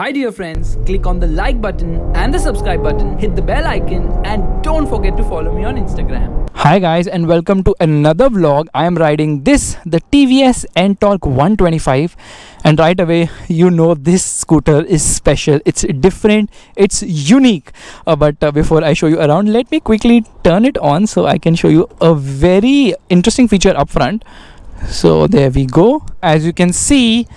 Hi dear friends, click on the like button and the subscribe button, hit the bell icon and don't forget to follow me on Instagram. Hi guys and welcome to another vlog. I am riding the TVS NTorq 125 and right away you know this scooter is special. It's different, it's unique. But before I show you around, let me quickly turn it on so I can show you a very interesting feature up front. So there we go. As you can see,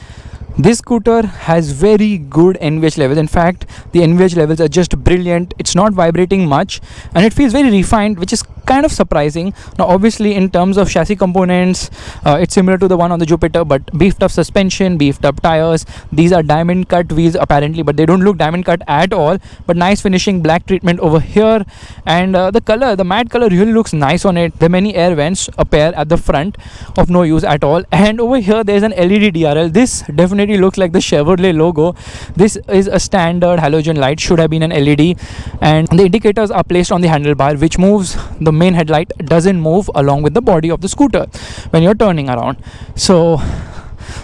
this scooter has very good NVH levels. In fact, the NVH levels are just brilliant. It's not vibrating much and it feels very refined, which is kind of surprising. Now obviously in terms of chassis components, it's similar to the one on the Jupiter, but beefed up suspension, beefed up tires. These are diamond cut wheels apparently, but they don't look diamond cut at all. But nice finishing, black treatment over here, and the color, the matte color really looks nice on it. There are many air vents, a pair at the front of no use at all, and over here there's an LED DRL. This definitely looks like the Chevrolet logo. This is a standard halogen light, should have been an LED, and the indicators are placed on the handlebar, which moves. The main headlight doesn't move along with the body of the scooter when you're turning around. So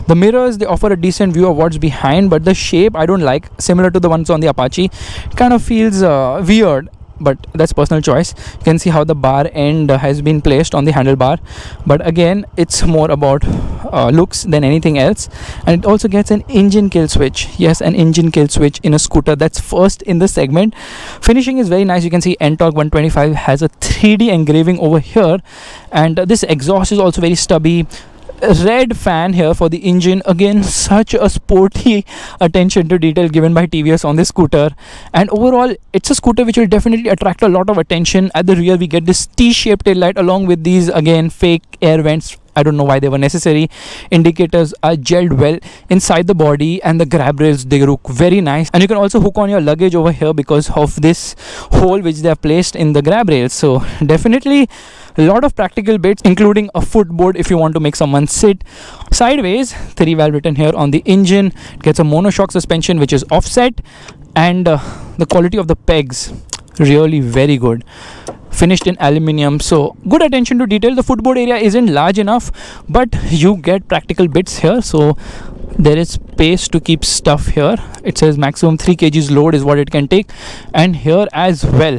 the mirrors, they offer a decent view of what's behind, but the shape I don't like, similar to the ones on the Apache. It kind of feels weird, but that's personal choice. You can see how the bar end has been placed on the handlebar, but again it's more about looks than anything else. And it also gets an engine kill switch. Yes, an engine kill switch in a scooter. That's first in the segment. Finishing is very nice. You can see NTorq 125 has a 3D engraving over here, and this exhaust is also very stubby. Red fan here for the engine. Again, such a sporty attention to detail given by TVS on this scooter. And overall, it's a scooter which will definitely attract a lot of attention. At the rear, we get this T-shaped tail light along with these, again, fake air vents. I don't know why they were necessary. Indicators are gelled well inside the body, and the grab rails, they look very nice. And you can also hook on your luggage over here because of this hole which they have placed in the grab rails. So definitely a lot of practical bits, including a footboard if you want to make someone sit sideways. 3 valve written here on the engine. It gets a monoshock suspension which is offset, and the quality of the pegs really very good, finished in aluminium. So good attention to detail. The footboard area isn't large enough, but you get practical bits here, so there is space to keep stuff here. It says maximum 3 kgs load is what it can take, and here as well.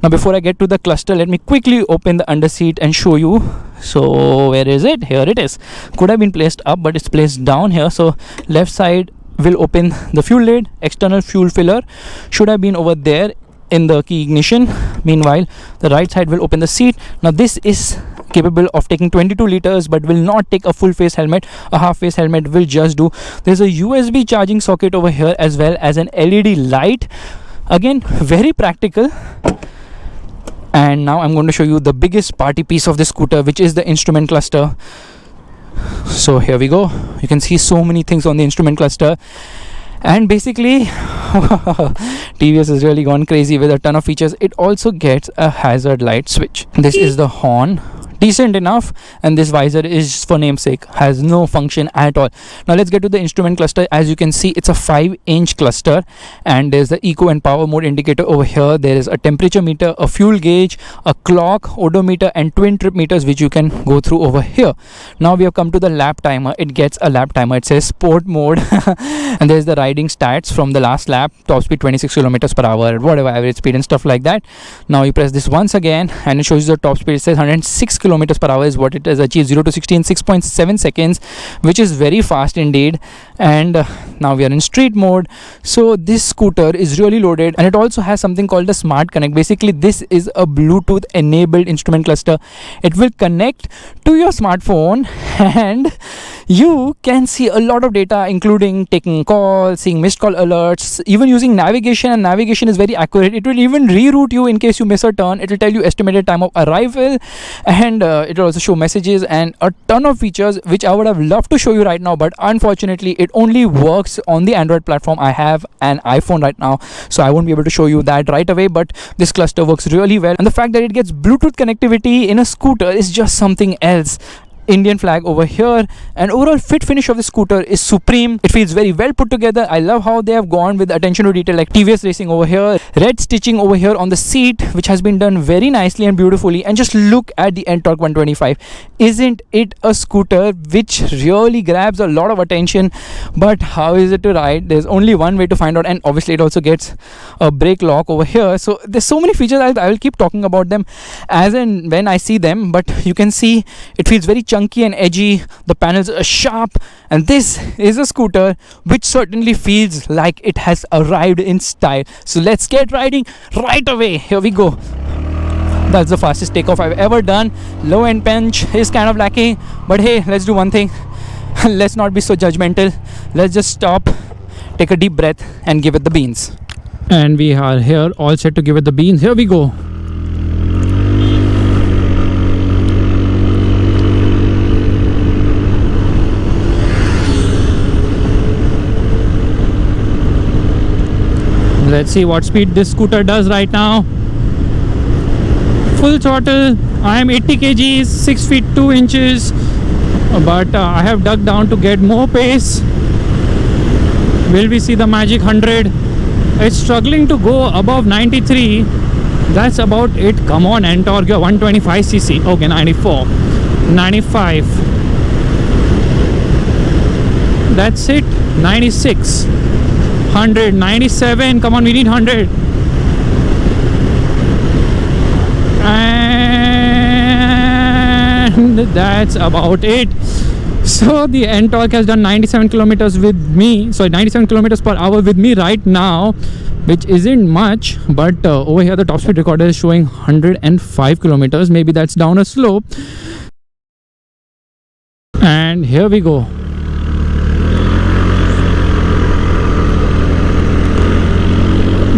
Now before I get to the cluster, let me quickly open the under seat and show you. So where is it? Here it is. Could have been placed up, but it's placed down here. So left side will open the fuel lid. External fuel filler should have been over there in the key ignition. Meanwhile, the right side will open the seat. Now this is capable of taking 22 liters but will not take a full face helmet. A half face helmet will just do. There's a USB charging socket over here as well as an LED light. Again, very practical. And now I'm going to show you the biggest party piece of the scooter, which is the instrument cluster. So here we go. You can see so many things on the instrument cluster. And basically TVS has really gone crazy with a ton of features. It also gets a hazard light switch. This is the horn, decent enough, and this visor is for namesake, has no function at all. Now let's get to the instrument cluster. As you can see, it's a 5-inch cluster, and there's the eco and power mode indicator over here. There is a temperature meter, a fuel gauge, a clock, odometer, and twin trip meters which you can go through over here. Now we have come to the lap timer. It gets a lap timer. It says sport mode and there's the riding stats from the last lap. Top speed 26 kilometers per hour, whatever average speed and stuff like that. Now you press this once again and it shows you the top speed. It says 106 kilometers per hour is what it has achieved. 0 to 60 in 6.7 seconds, which is very fast indeed. And now we are in street mode. So this scooter is really loaded, and it also has something called the Smart Connect. Basically this is a Bluetooth enabled instrument cluster. It will connect to your smartphone and you can see a lot of data, including taking calls, seeing missed call alerts, even using navigation, and navigation is very accurate. It will even reroute you in case you miss a turn. It will tell you estimated time of arrival, and it will also show messages and a ton of features which I would have loved to show you right now, but unfortunately it only works on the Android platform. I have an iPhone right now, so I won't be able to show you that right away, but this cluster works really well, and the fact that it gets Bluetooth connectivity in a scooter is just something else. Indian flag over here, and overall fit finish of the scooter is supreme. It feels very well put together. I love how they have gone with attention to detail, like TVS Racing over here, red stitching over here on the seat, which has been done very nicely and beautifully. And just look at the NTorq 125. Isn't it a scooter which really grabs a lot of attention? But how is it to ride? There's only one way to find out, and obviously it also gets a brake lock over here. So there's so many features. I will keep talking about them as and when I see them, but you can see it feels very chunky and edgy. The panels are sharp, and this is a scooter which certainly feels like it has arrived in style. So let's get riding right away. Here we go. That's the fastest takeoff I've ever done. Low end punch is kind of lacking, but hey, let's do one thing. Let's not be so judgmental. Let's just stop, take a deep breath, and give it the beans. And we are here all set to give it the beans. Here we go. Let's see what speed this scooter does right now. Full throttle. I am 80 kgs, 6 feet 2 inches, but I have dug down to get more pace. Will we see the magic 100? It's struggling to go above 93. That's about it. Come on, NTorq, you're 125cc. Okay, 94, 95. That's it. 96, 100, 97. Come on, we need 100. And that's about it. So the NTorq has done 97 kilometers with me. So 97 kilometers per hour with me right now, which isn't much, but over here the top speed recorder is showing 105 kilometers. Maybe that's down a slope. And here we go.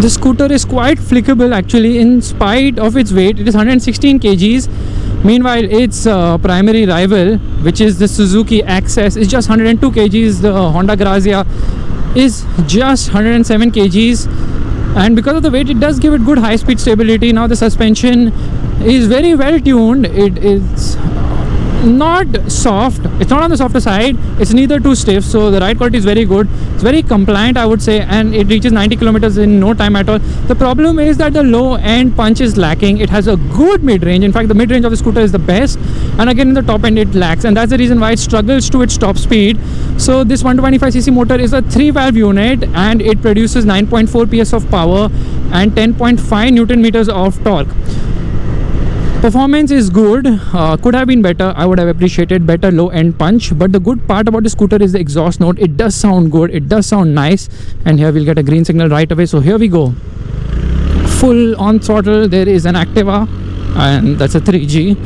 The scooter is quite flickable actually, in spite of its weight. It is 116 kgs. Meanwhile, its primary rival, which is the Suzuki Access, is just 102 kgs. The Honda Grazia is just 107 kgs. And because of the weight, it does give it good high-speed stability. Now the suspension is very well tuned. It is not soft. It's not on the softer side. It's neither too stiff. So the ride quality is very good. It's very compliant, I would say, and it reaches 90 kilometers in no time at all. The problem is that the low end punch is lacking. It has a good mid-range. In fact, the mid-range of the scooter is the best, and again in the top end it lacks, and that's the reason why it struggles to its top speed. So this 125cc motor is a 3-valve unit, and it produces 9.4 PS of power and 10.5 Newton meters of torque. Performance is good. Could have been better. I would have appreciated better low end punch, but the good part about the scooter is the exhaust note. It does sound good. It does sound nice. And here we'll get a green signal right away. So here we go. Full on throttle. There is an Activa, and that's a 3G.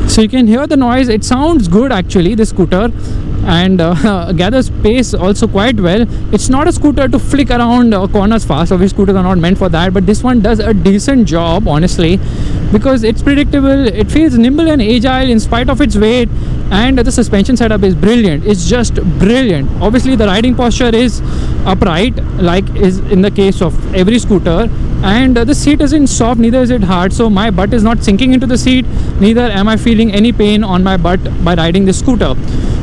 So you can hear the noise. It sounds good actually, this scooter, and gathers pace also quite well. It's not a scooter to flick around corners fast. Obviously scooters are not meant for that, but this one does a decent job honestly, because it's predictable. It feels nimble and agile in spite of its weight, and the suspension setup is brilliant. It's just brilliant. Obviously the riding posture is upright, like is in the case of every scooter, and the seat isn't soft, neither is it hard. So my butt is not sinking into the seat, neither am I feeling any pain on my butt by riding this scooter.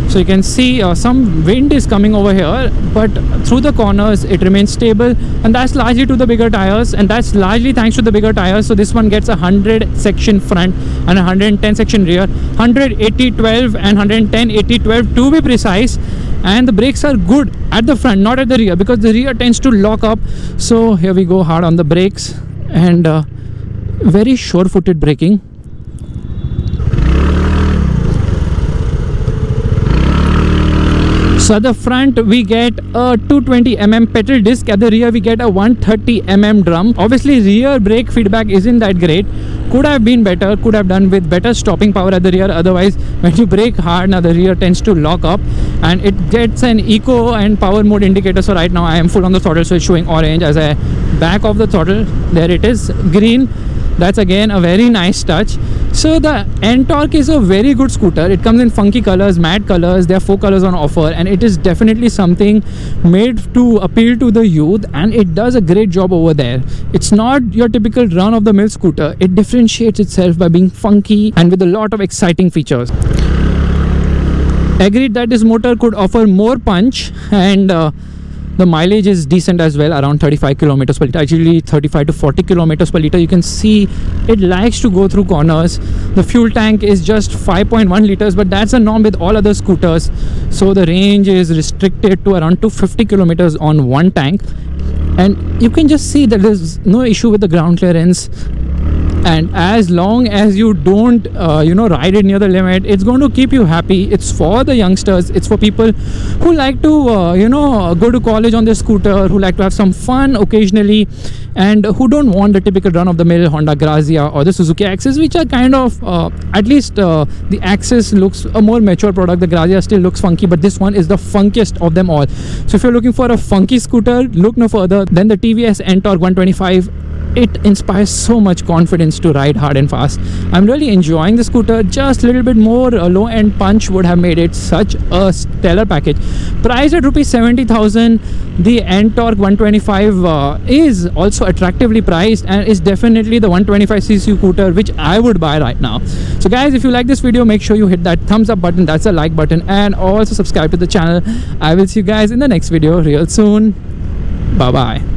So you can see some wind is coming over here, but through the corners it remains stable, and that's largely to the bigger tires, and that's largely thanks to the bigger tires. So this one gets a 100 section front and a 110 section rear, 180/12 and 110/80/12 to be precise. And the brakes are good at the front, not at the rear, because the rear tends to lock up. So here we go, hard on the brakes, and very sure-footed braking. So at the front we get a 220mm pedal disc, at the rear we get a 130mm drum. Obviously rear brake feedback isn't that great, could have been better, could have done with better stopping power at the rear. Otherwise when you brake hard, now the rear tends to lock up, and it gets an eco and power mode indicator. So right now I am full on the throttle, so it's showing orange. As I back off the throttle, there it is, green. That's again a very nice touch. So the NTorq is a very good scooter. It comes in funky colors, matte colors. There are 4 colors on offer, and it is definitely something made to appeal to the youth, and it does a great job over there. It's not your typical run-of-the-mill scooter. It differentiates itself by being funky and with a lot of exciting features. Agreed that this motor could offer more punch, and the mileage is decent as well, around 35 kilometers per liter, actually 35 to 40 kilometers per liter. You can see it likes to go through corners. The fuel tank is just 5.1 liters, but that's a norm with all other scooters, so the range is restricted to around 250 kilometers on one tank. And you can just see that there's no issue with the ground clearance, and as long as you don't ride it near the limit, it's going to keep you happy. It's for the youngsters, it's for people who like to go to college on their scooter, who like to have some fun occasionally, and who don't want the typical run-of-the-mill Honda Grazia or the Suzuki Axis, which are kind of at least the Axis looks a more mature product. The Grazia still looks funky, but this one is the funkiest of them all. So if you're looking for a funky scooter, look no further than the TVS NTorq 125. It inspires so much confidence to ride hard and fast. I'm really enjoying the scooter. Just a little bit more low-end punch would have made it such a stellar package. Priced at rupees 70,000, the NTorq 125 is also attractively priced, and is definitely the 125cc scooter which I would buy right now. So guys, if you like this video, make sure you hit that thumbs up button, that's a like button, and also subscribe to the channel. I will see you guys in the next video real soon. Bye bye.